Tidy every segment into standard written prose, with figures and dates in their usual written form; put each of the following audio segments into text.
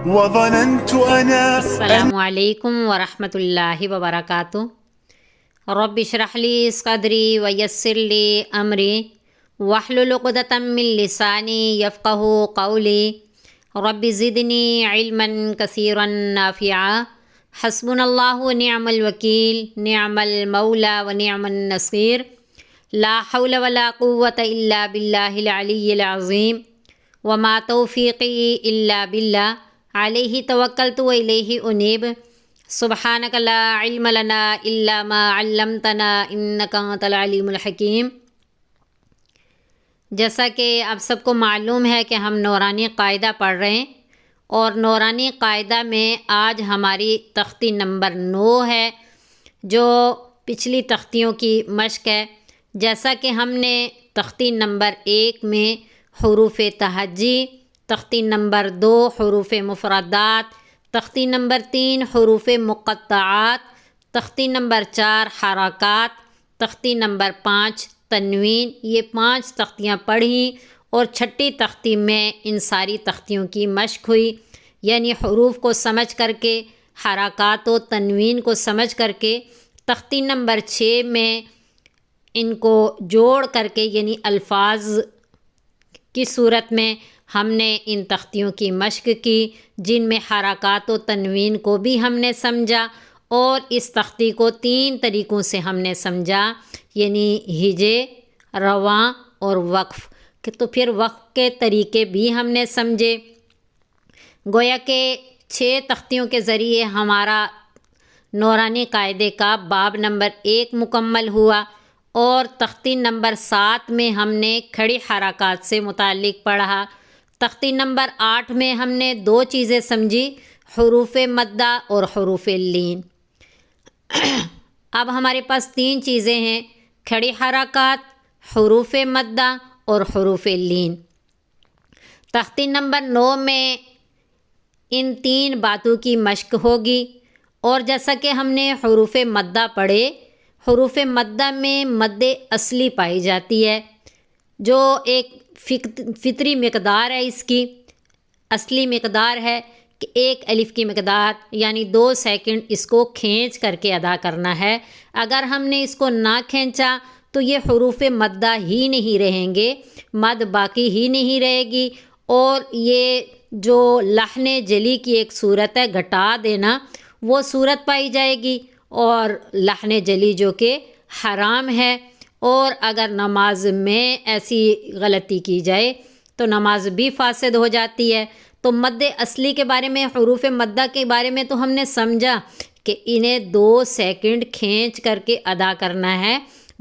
وظننت أنا السلام علیکم ورحمۃ اللہ وبرکاتہ۔ رب اشرح لی صدری ویسر لی امری واحلل عقدۃ من لسانی یفقہوا قولی رب زدنی علما کثیرا نافعا حسبنا اللہ ونعم الوکیل نعم المولا ونعم النصیر لا حول ولا قوۃ الا باللہ العلی العظیم وما توفیقی الا باللہ علیہ توکلت و الیہ انیب سبحانک لا علم لنا الا ما علمتنا انک انت العلیم الحکیم۔ جیسا کہ آپ سب کو معلوم ہے کہ ہم نورانی قاعدہ پڑھ رہے ہیں، اور نورانی قاعدہ میں آج ہماری تختی نمبر 9 ہے، جو پچھلی تختیوں کی مشق ہے۔ جیسا کہ ہم نے تختی نمبر 1 میں حروف تہجی، تختی نمبر 2 حروف مفردات، تختی نمبر 3 حروف مقطعات، تختی نمبر 4 حرکات، تختی نمبر 5 تنوین، یہ 5 تختیاں پڑھیں، اور چھٹی تختی میں ان ساری تختیوں کی مشق ہوئی، یعنی حروف کو سمجھ کر کے، حرکات و تنوین کو سمجھ کر کے۔ تختی نمبر 6 میں ان کو جوڑ کر کے، یعنی الفاظ کی صورت میں ہم نے ان تختیوں کی مشق کی، جن میں حرکات و تنوین کو بھی ہم نے سمجھا، اور اس تختی کو 3 طریقوں سے ہم نے سمجھا، یعنی ہجے، رواں اور وقف۔ تو پھر وقف کے طریقے بھی ہم نے سمجھے۔ گویا کہ 6 تختیوں کے ذریعے ہمارا نورانی قاعدے کا باب نمبر 1 مکمل ہوا، اور تختی نمبر 7 میں ہم نے کھڑی حرکات سے متعلق پڑھا۔ تختی نمبر 8 میں ہم نے 2 چیزیں سمجھی، حروف مدہ اور حروف لین۔ اب ہمارے پاس 3 چیزیں ہیں، کھڑی حرکات، حروف مدہ اور حروف لین۔ تختی نمبر 9 میں ان 3 باتوں کی مشق ہوگی، اور جیسا کہ ہم نے حروف مدہ پڑھے، حروف مدہ میں مد اصلی پائی جاتی ہے، جو ایک فطری مقدار ہے۔ اس کی اصلی مقدار ہے کہ 1 الف کی مقدار، یعنی 2 سیکنڈ اس کو کھینچ کر کے ادا کرنا ہے۔ اگر ہم نے اس کو نہ کھینچا تو یہ حروف مدہ ہی نہیں رہیں گے، مد باقی ہی نہیں رہے گی، اور یہ جو لحن جلی کی ایک صورت ہے، گھٹا دینا، وہ صورت پائی جائے گی، اور لحن جلی جو کہ حرام ہے۔ اور اگر نماز میں ایسی غلطی کی جائے تو نماز بھی فاسد ہو جاتی ہے۔ تو مد اصلی کے بارے میں، حروف مدہ کے بارے میں تو ہم نے سمجھا کہ انہیں 2 سیکنڈ کھینچ کر کے ادا کرنا ہے،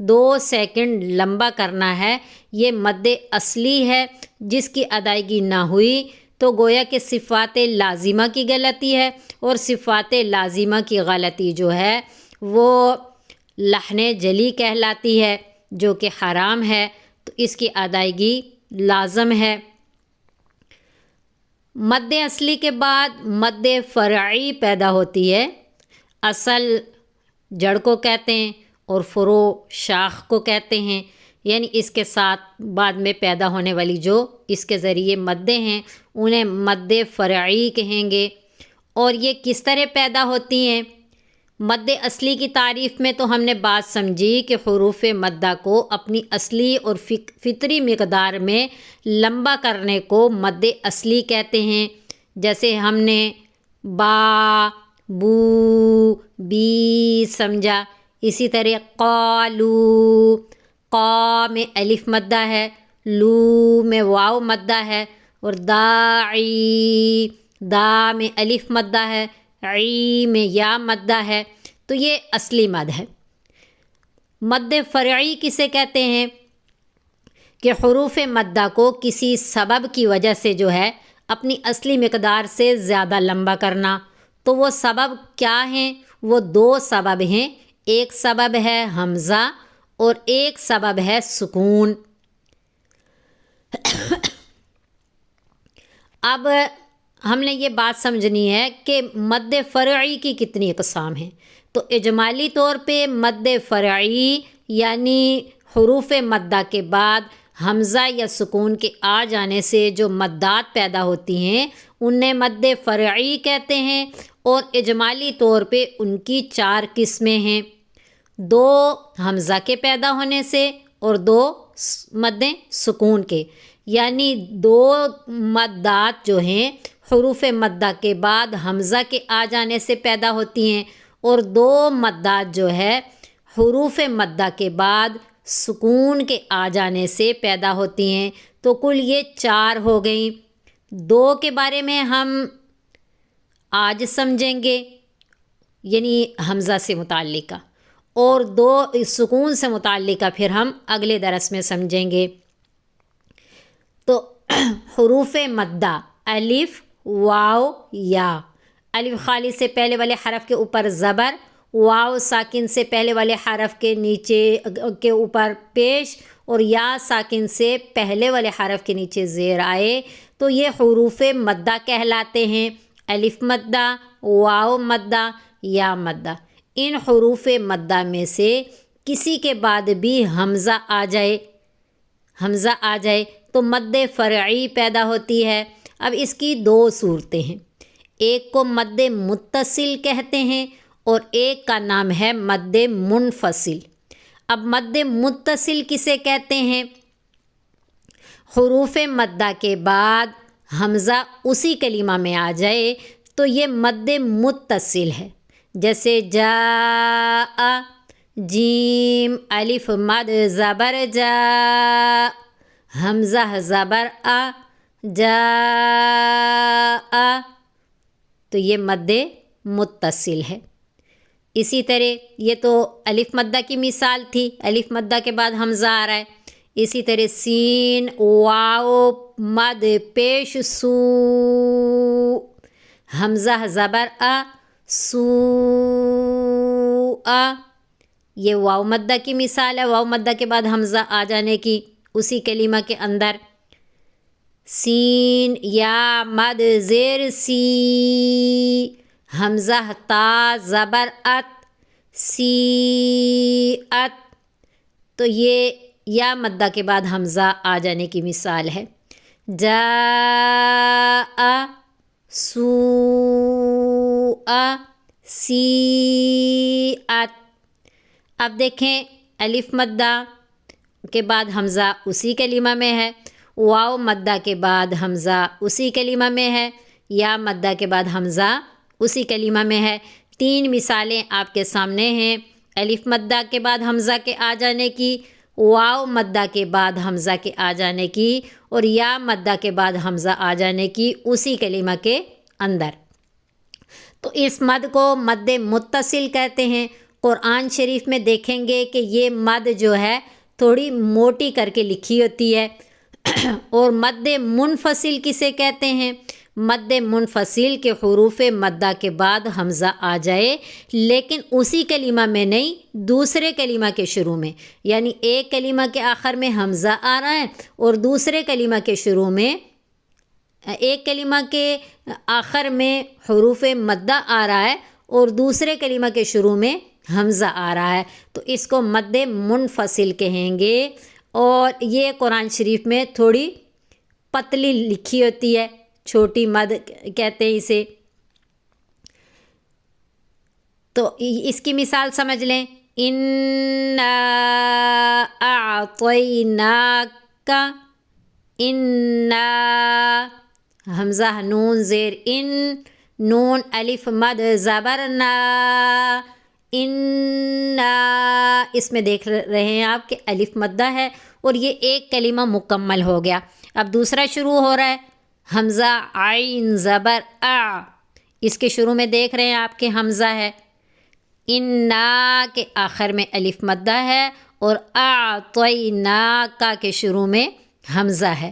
2 سیکنڈ لمبا کرنا ہے، یہ مد اصلی ہے۔ جس کی ادائیگی نہ ہوئی تو گویا کہ صفات لازمہ کی غلطی ہے، اور صفات لازمہ کی غلطی جو ہے وہ لحن جلی کہلاتی ہے، جو کہ حرام ہے، تو اس کی ادائیگی لازم ہے۔ مد اصلی کے بعد مد فرعی پیدا ہوتی ہے۔ اصل جڑ کو کہتے ہیں، اور فروع شاخ کو کہتے ہیں، یعنی اس کے ساتھ بعد میں پیدا ہونے والی جو اس کے ذریعے مدیں ہیں انہیں مد فرعی کہیں گے۔ اور یہ کس طرح پیدا ہوتی ہیں؟ مد اصلی کی تعریف میں تو ہم نے بات سمجھی کہ حروف مدہ کو اپنی اصلی اور فطری مقدار میں لمبا کرنے کو مد اصلی کہتے ہیں۔ جیسے ہم نے با، بو، بی سمجھا، اسی طرح قالو، قا میں الف مدہ ہے، لو میں واو مدہ ہے، اور داعی، دا میں الف مدہ ہے، عی میں یا مدہ ہے، تو یہ اصلی مد ہے۔ مد فرعی کسے کہتے ہیں؟ کہ حروف مدہ کو کسی سبب کی وجہ سے جو ہے اپنی اصلی مقدار سے زیادہ لمبا کرنا۔ تو وہ سبب کیا ہیں؟ وہ 2 سبب ہیں، ایک سبب ہے حمزہ اور ایک سبب ہے سکون۔ اب ہم نے یہ بات سمجھنی ہے کہ مد فرعی کی کتنی اقسام ہیں۔ تو اجمالی طور پہ مد فرعی یعنی حروف مدہ کے بعد حمزہ یا سکون کے آ جانے سے جو مدات پیدا ہوتی ہیں انہیں مد فرعی کہتے ہیں، اور اجمالی طور پہ ان کی 4 قسمیں ہیں، 2 حمزہ کے پیدا ہونے سے اور 2 مد سکون کے، یعنی 2 مدات جو ہیں حروف مدہ کے بعد حمزہ کے آ جانے سے پیدا ہوتی ہیں، اور 2 مدات جو ہے حروف مدہ کے بعد سکون کے آ جانے سے پیدا ہوتی ہیں۔ تو کل یہ 4 ہو گئیں۔ 2 کے بارے میں ہم آج سمجھیں گے، یعنی حمزہ سے متعلقہ، اور 2 سکون سے متعلقہ پھر ہم اگلے درس میں سمجھیں گے۔ تو حروف مدہ الف، واو، یا۔ الف خالی سے پہلے والے حرف کے اوپر زبر، واو ساکن سے پہلے والے حرف کے نیچے کے اوپر پیش، اور یا ساکن سے پہلے والے حرف کے نیچے زیر آئے تو یہ حروف مدہ کہلاتے ہیں۔ الف مدہ، واو مدہ، یا مدہ۔ ان حروف مدہ میں سے کسی کے بعد بھی حمزہ آ جائے تو مد فرعی پیدا ہوتی ہے۔ اب اس کی 2 صورتیں ہیں، ایک کو مد متصل کہتے ہیں اور ایک کا نام ہے مد منفصل۔ اب مد متصل کسے کہتے ہیں؟ حروف مدہ کے بعد حمزہ اسی کلمہ میں آ جائے تو یہ مد متصل ہے، جیسے جاء، جیم الف مد زبر جا، حمزہ زبر آ، جاء، تو یہ مد متصل ہے۔ اسی طرح یہ تو الف مدہ کی مثال تھی، الف مدہ کے بعد حمزہ آ رہا ہے۔ اسی طرح سین واو مد پیش سو، حمزہ زبر آ، سو آ، یہ واو مدہ کی مثال ہے، واو مدہ کے بعد حمزہ آ جانے کی اسی کلمہ کے اندر۔ سین یا مد زیر سی، حمزہ تا زبر ات، سی ات، تو یہ یا مدہ کے بعد حمزہ آ جانے کی مثال ہے۔ جاء، سوء، سیئت۔ اب دیکھیں الف مدہ کے بعد حمزہ اسی کلمہ میں ہے، واو مدہ کے بعد حمزہ اسی کلمہ میں ہے، یا مدہ کے بعد حمزہ اسی کلمہ میں ہے۔ 3 مثالیں آپ کے سامنے ہیں، الف مدہ کے بعد حمزہ کے آ جانے کی، واو مدہ کے بعد حمزہ کے آ جانے کی، اور یا مدہ کے بعد حمزہ آ جانے کی اسی کلمہ کے اندر۔ تو اس مد کو مد متصل کہتے ہیں۔ قرآن شریف میں دیکھیں گے کہ یہ مد جو ہے تھوڑی موٹی کر کے لکھی ہوتی ہے۔ اور مد منفصل کسے کہتے ہیں؟ مد منفصل کے حروف مدہ کے بعد حمزہ آ جائے لیکن اسی کلمہ میں نہیں، دوسرے کلمہ کے شروع میں، یعنی ایک کلمہ کے آخر میں حمزہ آ رہا ہے اور دوسرے کلمہ کے شروع میں، ایک کلمہ کے آخر میں حروف مدہ آ رہا ہے اور دوسرے کلمہ کے شروع میں حمزہ آ رہا ہے، تو اس کو مد منفصل کہیں گے۔ اور یہ قرآن شریف میں تھوڑی پتلی لکھی ہوتی ہے، چھوٹی مد کہتے ہیں اسے۔ تو اس کی مثال سمجھ لیں، اِنَّا أَعْطَيْنَاكَ، اِنَّا حمزہ نون زیر ان، نون الف مد زبر نا، اِنَّا، اس میں دیکھ رہے ہیں آپ کہ الف مدہ ہے اور یہ ایک کلمہ مکمل ہو گیا۔ اب دوسرا شروع ہو رہا ہے، حمزہ عین زبر آ، اس کے شروع میں دیکھ رہے ہیں آپ کہ حمزہ ہے، اِنَّا کے آخر میں الف مدہ ہے اور أَعْطَيْنَاكَ کے شروع میں حمزہ ہے۔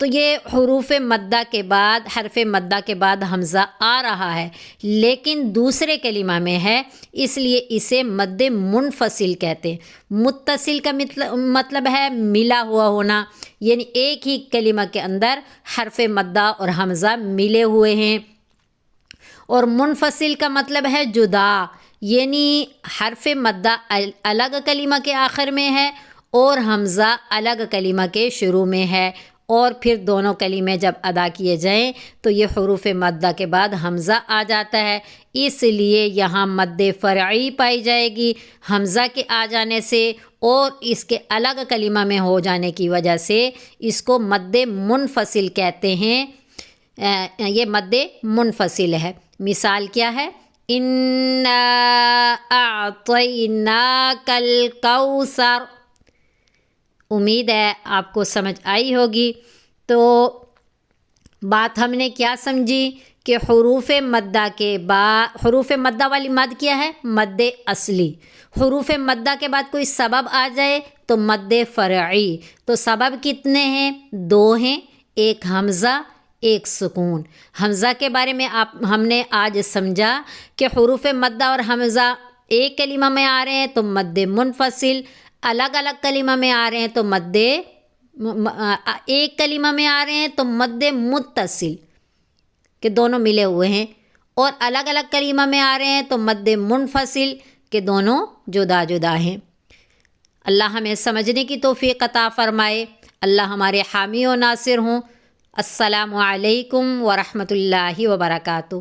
تو یہ حروف مدہ کے بعد، حرف مدہ کے بعد حمزہ آ رہا ہے لیکن دوسرے کلمہ میں ہے، اس لیے اسے مد منفصل کہتے ہیں۔ متصل کا مطلب ہے ملا ہوا ہونا، یعنی ایک ہی کلمہ کے اندر حرف مدہ اور حمزہ ملے ہوئے ہیں۔ اور منفصل کا مطلب ہے جدا، یعنی حرف مدہ الگ کلمہ کے آخر میں ہے اور حمزہ الگ کلمہ کے شروع میں ہے، اور پھر دونوں کلمے جب ادا کیے جائیں تو یہ حروف مدہ کے بعد حمزہ آ جاتا ہے، اس لیے یہاں مد فرعی پائی جائے گی حمزہ کے آ جانے سے، اور اس کے الگ کلمہ میں ہو جانے کی وجہ سے اس کو مد منفصل کہتے ہیں۔ یہ مد منفصل ہے۔ مثال کیا ہے؟ اِنَّا أَعْطَيْنَاكَ الْكَوْثَرَ۔ امید ہے آپ کو سمجھ آئی ہوگی۔ تو بات ہم نے کیا سمجھی کہ حروف مدہ کے بعد، حروف مدہ والی مد کیا ہے؟ مد اصلی۔ حروف مدہ کے بعد کوئی سبب آ جائے تو مد فرعی۔ تو سبب کتنے ہیں؟ 2 ہیں، ایک حمزہ، ایک سکون۔ حمزہ کے بارے میں ہم نے آج سمجھا کہ حروف مدہ اور حمزہ ایک کلمہ میں آ رہے ہیں تو مد منفصل، الگ الگ کلمہ میں آ رہے ہیں تو ایک کلمہ میں آ رہے ہیں تو مد متصل کہ دونوں ملے ہوئے ہیں، اور الگ الگ کلمہ میں آ رہے ہیں تو مد منفصل کہ دونوں جدا جدا ہیں۔ اللہ ہمیں سمجھنے کی توفیق عطا فرمائے، اللہ ہمارے حامی و ناصر ہوں۔ السلام علیکم ورحمۃ اللہ وبرکاتہ۔